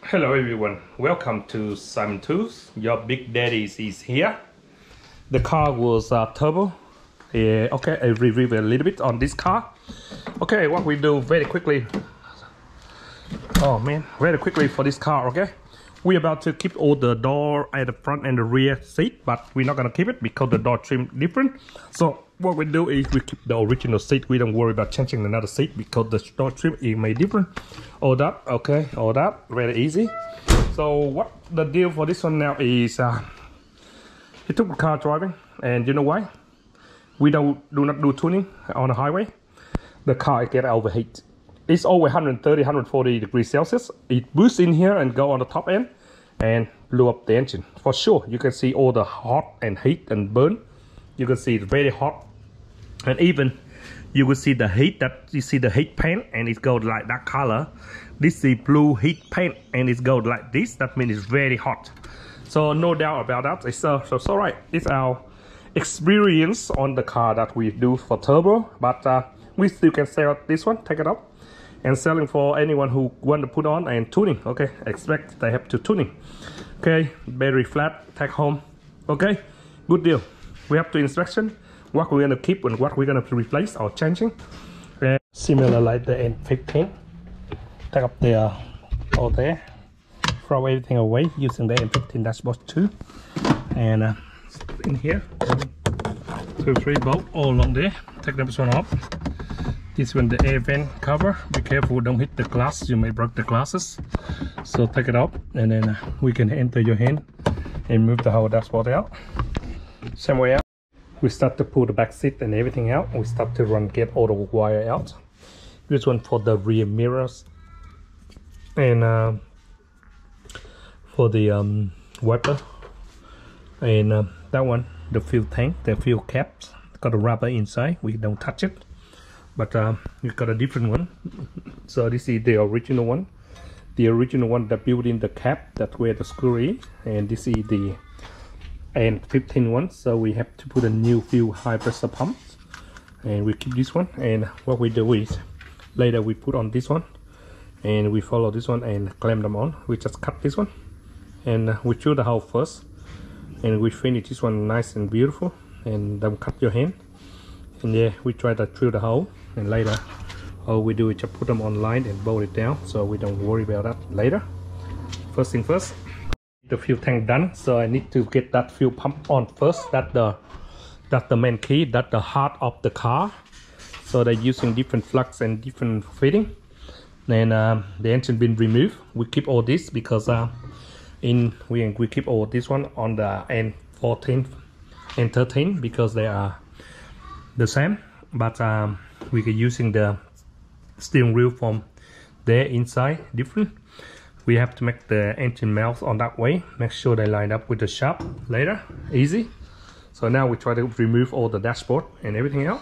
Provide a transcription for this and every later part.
Hello everyone, welcome to Simon Tools. Your big daddy is here. The car was turbo. Okay, I review a little bit on this car. Okay, what we do very quickly. Oh man, very quickly for this car. Okay, we're about to keep all the door at the front and the rear seat, but we're not gonna keep it because the door trim different. So what we do is we keep the original seat. We don't worry about changing another seat because the door trim is made different. All that, okay, all that, very easy. So what the deal for this one now is he took the car driving, and you know why? We do not do tuning on the highway. The car get overheat. It's over 130, 140 degrees Celsius. It boosts in here and go on the top end and blew up the engine. For sure, you can see all the hot and heat and burn. You can see it's very hot, and even you will see the heat, that you see the heat paint and it goes like that color. This is the blue heat paint and it goes like this. That means it's very hot. So no doubt about that. It's so right. It's our experience on the car that we do for turbo, but we still can sell this one, take it up and selling for anyone who want to put on and tuning. Okay, expect they have to tuning. Okay, battery flat, take home. Okay, good deal. We have to inspection what we're going to keep and what we're going to replace or changing. Similar like the N15. Take up the all there, throw everything away using the N15 dashboard too. And in here, 2, 3 bolts all along there. Take this one off. This one the air vent cover. Be careful, don't hit the glass. You may break the glasses. So take it off, and then we can enter your hand and move the whole dashboard out. Same way out. We start to pull the back seat and everything out. We start to get all the wire out. This one for the rear mirrors, and for the wiper, and that one the fuel tank, the fuel caps, got a rubber inside. We don't touch it, but we got a different one. So this is the original one. The original one that built in the cap, that's where the screw is, and this is the N15 one. So we have to put a new fuel high pressure pump, and we keep this one. And what we do is later we put on this one, and we follow this one and clamp them on. We just cut this one, and we drill the hole first, and we finish this one nice and beautiful, and don't cut your hand. And yeah, we try to drill the hole, and later all we do is just put them on line and bolt it down, so we don't worry about that later. First thing first, the fuel tank done, so I need to get that fuel pump on first. That's the main key, that's the heart of the car. So they're using different flux and different fitting. Then the engine been removed. We keep all this because we keep all this one on the N14 and 13 because they are the same, but we are using the steering wheel from there inside different. We have to make the engine mount on that way, make sure they line up with the shaft later, easy. So now we try to remove all the dashboard and everything out.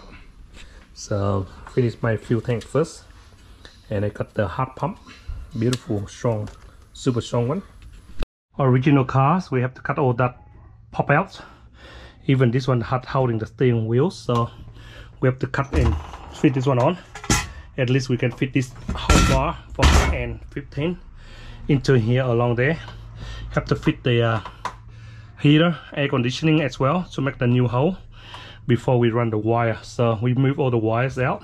So finish my fuel tank first, and I got the hot pump, beautiful, strong, super strong one. Original cars, we have to cut all that pop out. Even this one had holding the steering wheel, so we have to cut and fit this one on. At least we can fit this whole bar from N15 into here along there. Have to fit the heater, air conditioning as well to make the new hole before we run the wire. So we move all the wires out,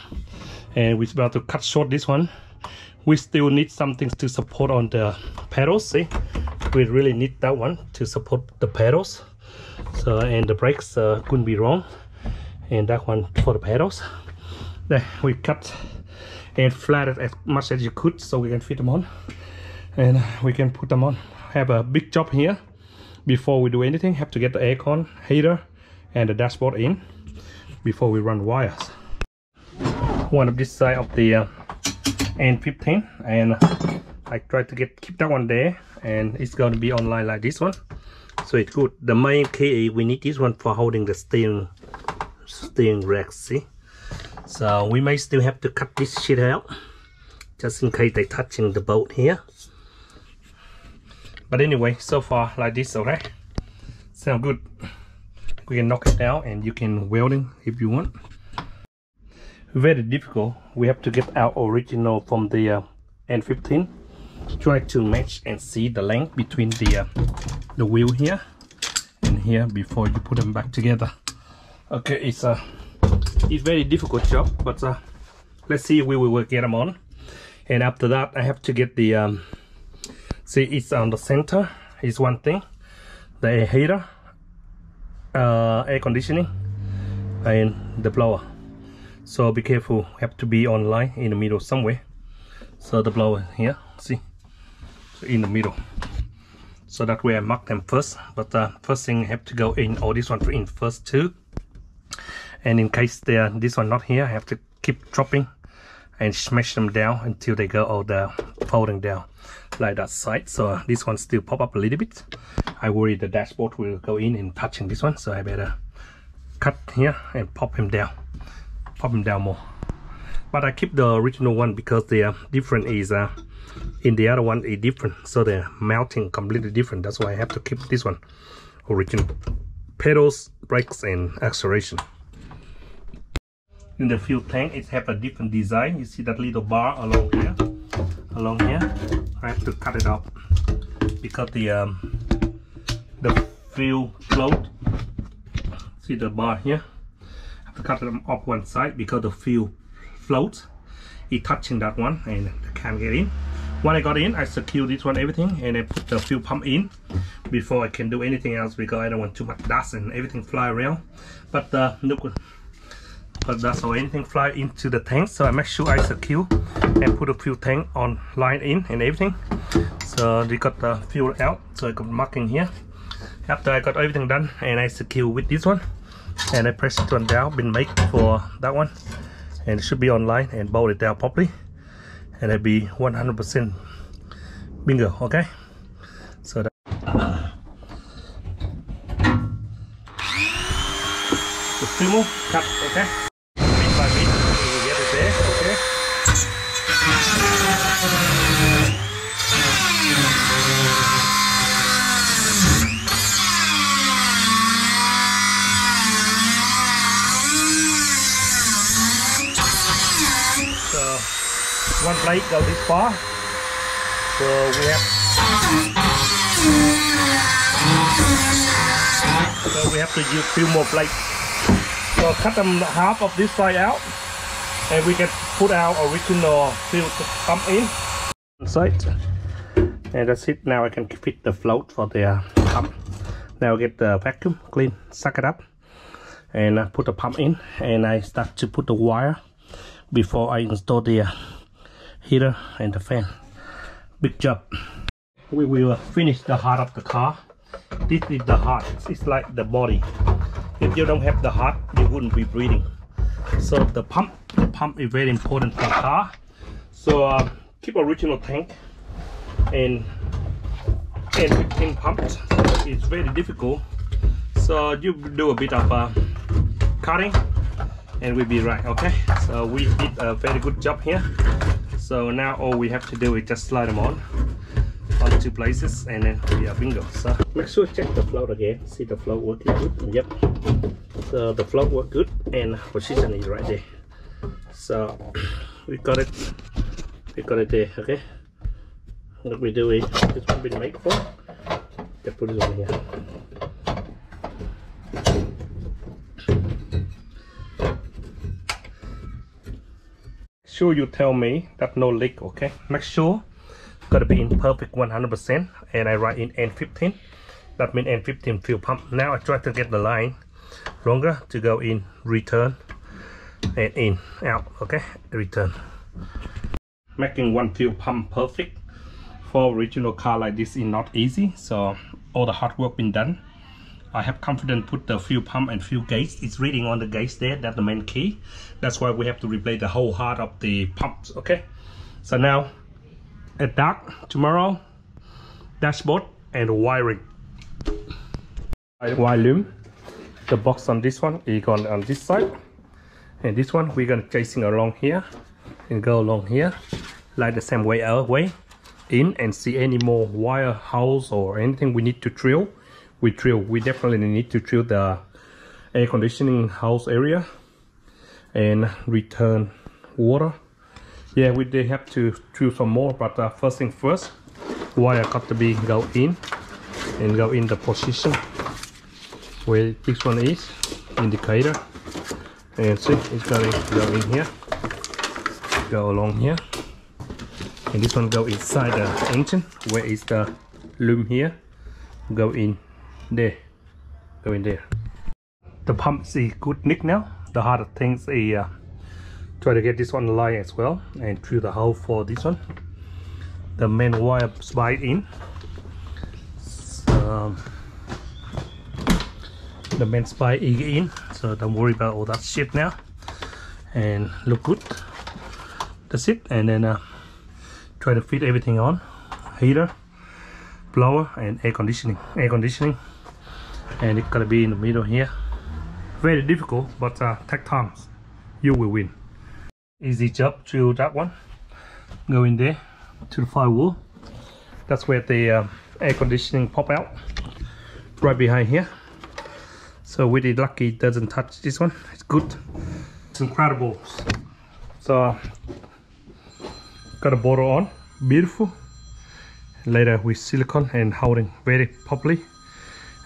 and we're about to cut short this one. We still need something to support on the pedals. See, we really need that one to support the pedals. So, and the brakes couldn't be wrong, and that one for the pedals. There we cut and flattened as much as you could so we can fit them on, and we can put them on. Have a big job here. Before we do anything, have to get the aircon, heater and the dashboard in before we run wires. One of this side of the N15, and I try to keep that one there, and it's going to be online like this one, so it's good. The main key, we need this one for holding the steering rack, see. So we may still have to cut this shit out just in case they're touching the bolt here. But anyway, so far like this, okay? Sound good. We can knock it down and you can welding if you want. Very difficult. We have to get our original from the N15 try to match and see the length between the wheel here and here before you put them back together. Okay, it's very difficult job, but let's see if we will get them on. And after that, I have to get the see, it's on the center is one thing, the air heater, air conditioning, and the blower. So be careful, have to be on line in the middle somewhere. So the blower here, see, so in the middle. So that way I mark them first. But first thing I have to go in, or this one in first too. And in case this one not here, I have to keep dropping and smash them down until they go all down, folding down like that side. So this one still pop up a little bit. I worry the dashboard will go in and touching this one, so I better cut here and pop him down more. But I keep the original one because the different is in the other one is different, so the mounting completely different. That's why I have to keep this one original. Pedals, brakes, and acceleration. In the fuel tank, it have a different design. You see that little bar along here. I have to cut it out because the fuel float. See the bar here. I have to cut them off one side because the fuel float is touching that one and I can't get in. When I got in, I secure this one, everything, and I put the fuel pump in before I can do anything else because I don't want too much dust and everything fly around. But look. But that's how anything fly into the tank, so I make sure I secure and put a fuel tank on line in and everything. So they got the fuel out, so I got marking here. After I got everything done and I secure with this one, and I press it one down, been made for that one, and it should be online and bolt it down properly, and it'll be 100% bingo. Okay, so that the fuel cut. Okay. By bit, we will get it there, okay? So one plate go this far. So we have to use few more plates. So cut them half of this side out, and we can put our original fuel pump in inside, and that's it. Now I can fit the float for the pump. Now get the vacuum clean, suck it up, and put the pump in, and I start to put the wire before I install the heater and the fan. Big job. We will finish the heart of the car. This is the heart. It's like the body. If you don't have the heart, you wouldn't be breathing. So the pump is very important for the car. So keep original tank and 15 pumps. So it's very difficult. So you do a bit of cutting, and we'll be right. Okay. So we did a very good job here. So now all we have to do is just slide them on two places, and then we are bingo. So make sure check the float again. See the float working good. Yep. So the float work good, and position is right there. So we got it there. Okay. What we do is this one been made for. Just put it on here. Sure you tell me that no leak. Okay. Make sure. Gotta be in perfect 100%, and I write in N15. That means N15 fuel pump. Now I try to get the line longer to go in, return, and in, out. Okay, return. Making one fuel pump perfect for original car like this is not easy. So all the hard work been done. I have confidence put the fuel pump and fuel gauge. It's reading on the gauge there. That's the main key. That's why we have to replace the whole heart of the pumps. Okay, so now. At dark tomorrow, dashboard and wiring. Volume. The box on this one is going on this side, and this one we're gonna chasing along here and go along here, like the same way in, and see any more wire holes or anything we need to drill. We drill. We definitely need to drill the air conditioning house area and return water. Yeah, we did have to drill some more, but first thing first, wire got to be go in and go in the position where this one is, indicator, and see it's gonna go in here, go along here, and this one go inside the engine where is the loom here, go in there, go in there. The pump is good nick now. The harder things is try to get this one line as well and through the hole for this one. The main wire slide in. The main spike is in, so don't worry about all that shit now, and look good. That's it. And then try to fit everything on: heater, blower, and air conditioning. And it's gonna be in the middle here. Very difficult, but take time. You will win. Easy job through that one. Go in there to the firewall. That's where the air conditioning pop out. Right behind here. So really lucky it doesn't touch this one. It's good. It's incredible. So got a bottle on, beautiful. Later with silicone and holding very properly.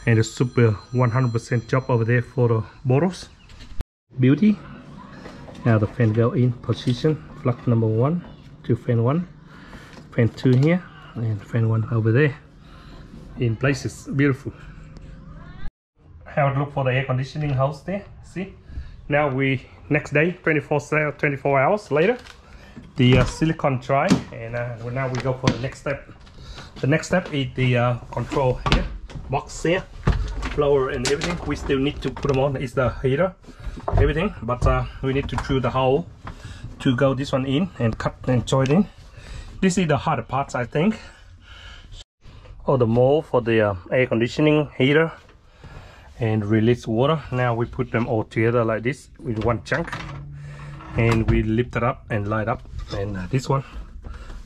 And a super 100% job over there for the bottles. Beauty. Now the fan go in position. Plug number 1 to fan 1, fan 2 here, and fan 1 over there. In places, beautiful. How it look for the air conditioning house there. See, now we next day 24 hours later, the silicone dry, and now we go for the next step. The next step is the control here, box here, blower and everything. We still need to put them on. Is the heater, everything, but we need to drill the hole to go this one in and cut and join in. This is the harder parts, I think. All the mold for the air conditioning, heater, and release water. Now we put them all together like this with one chunk, and we lift it up and light up. And this one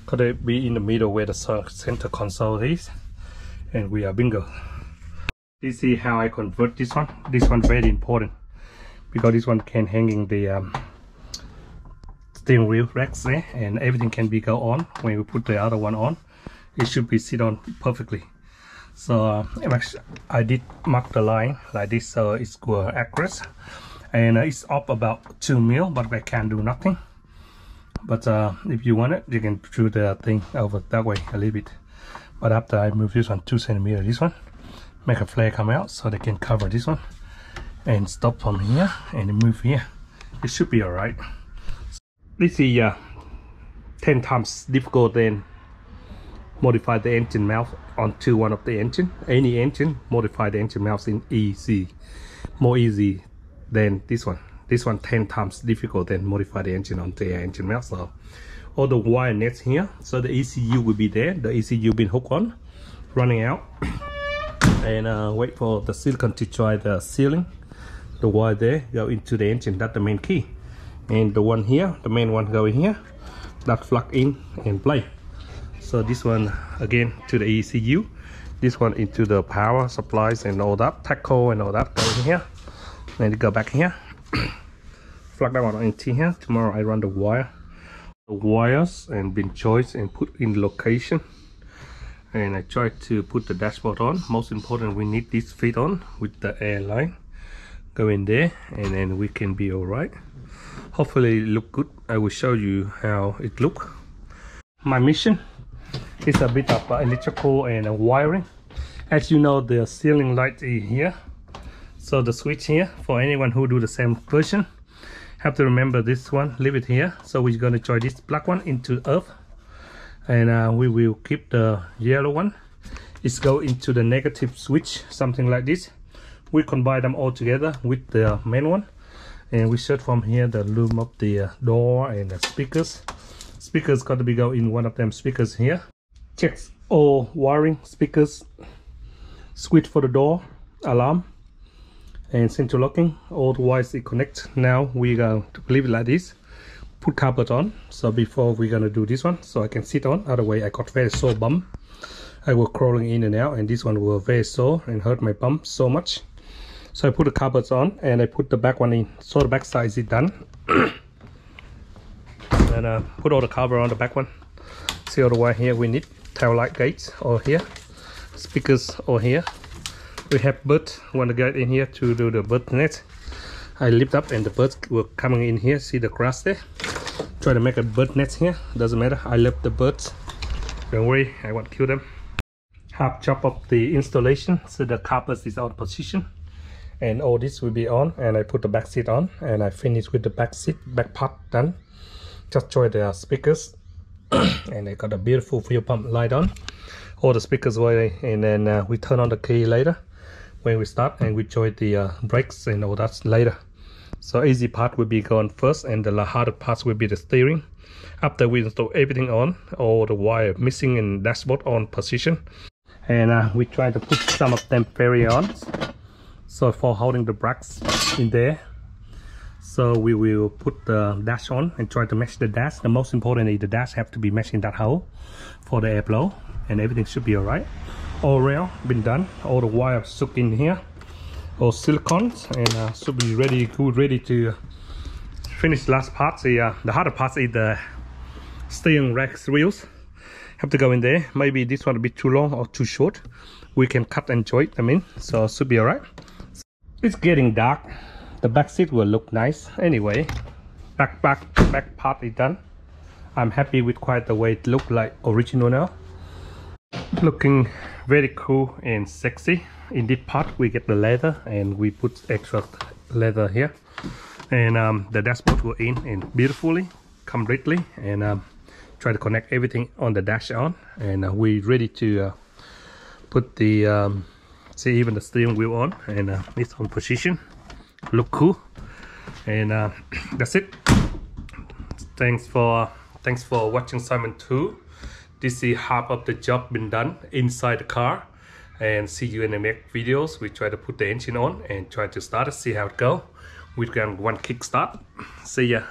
gotta be in the middle where the center console is, and we are bingo. This is how I convert this one. This one very important because this one can hang in the steering wheel racks there, and everything can be go on. When we put the other one on, it should be sit on perfectly. So I did mark the line like this, so it's good, accurate, and it's up about 2 mil, but I can't do nothing. But if you want it, you can do the thing over that way a little bit. But after I move this one 2 centimeters, this one make a flare come out so they can cover this one and stop from here and move here. It should be all right. This is 10 times difficult than modify the engine mount onto one of the engine. Any engine, modify the engine mount in easy, more easy than this one. This one 10 times difficult than modify the engine onto the engine mount. So all the wire nets here, so the ECU will be there. The ECU been hooked on, running out, and wait for the silicone to dry the sealing. The wire there go into the engine. That's the main key. And the one here, the main one go in here. That plug in and play. So this one again to the ECU, this one into the power supplies and all that, tackle and all that go in here, and it go back here. Plug that one into here. Tomorrow I run the wires and bin choice and put in location, and I try to put the dashboard on. Most important, we need this fit on with the airline. Go in there, and then we can be all right. Hopefully it look good. I will show you how it look. My mission is a bit of electrical and wiring. As you know, the ceiling light is here, so the switch here for anyone who do the same version have to remember this one, leave it here. So we're going to join this black one into earth, and we will keep the yellow one. It's go into the negative switch, something like this. We combine them all together with the main one, and we set from here the loom of the door and the speakers. Speakers got to be go in one of them speakers here. Checks all wiring, speakers, switch for the door, alarm, and central locking. All the wires it connect. Now we going to leave it like this. Put carpet on. So before we're gonna do this one, so I can sit on. Other way I got very sore bum. I was crawling in and out, and this one was very sore and hurt my bum so much. So I put the carpets on, and I put the back one in. So the back side is done. And put all the cover on the back one. See all the wire here we need tail light gates over here, speakers over here. We have birds want to get in here to do the bird net. I lift up and the birds were coming in here. See the grass there? Try to make a bird net here. Doesn't matter. I love the birds. Don't worry, I won't kill them. Half chop of the installation, so the carpet is on position, and all this will be on. And I put the back seat on, and I finish with the back seat, back part done. Just join the speakers, and I got a beautiful fuel pump light on. All the speakers were, and then we turn on the key later when we start, and we join the brakes and all that later. So easy part will be gone first, and the harder parts will be the steering. After we install everything on, all the wire missing and dashboard on position, and we try to put some of them ferry on, so for holding the brakes in there. So we will put the dash on and try to mesh the dash. The most important is the dash have to be meshed in that hole for the airflow, and everything should be alright. All rail been done, all the wire stuck in here, all silicons, and should be ready to finish the last part. The harder part is the steering rack wheels. Have to go in there. Maybe this one a bit too long or too short. We can cut and join them in, so it should be alright. It's getting dark. The back seat will look nice anyway. Back part is done. I'm happy with quite the way it look like original now. Looking very cool and sexy. In this part we get the leather, and we put extra leather here, and the dashboard will in and beautifully completely, and try to connect everything on the dash on, and we ready to put the see even the steering wheel on, and it's on position. Look cool, and that's it. Thanks for watching Simon 2. This is half of the job been done inside the car, and see you in the next videos. We try to put the engine on and try to start it, see how it go. We can one kick start. See ya.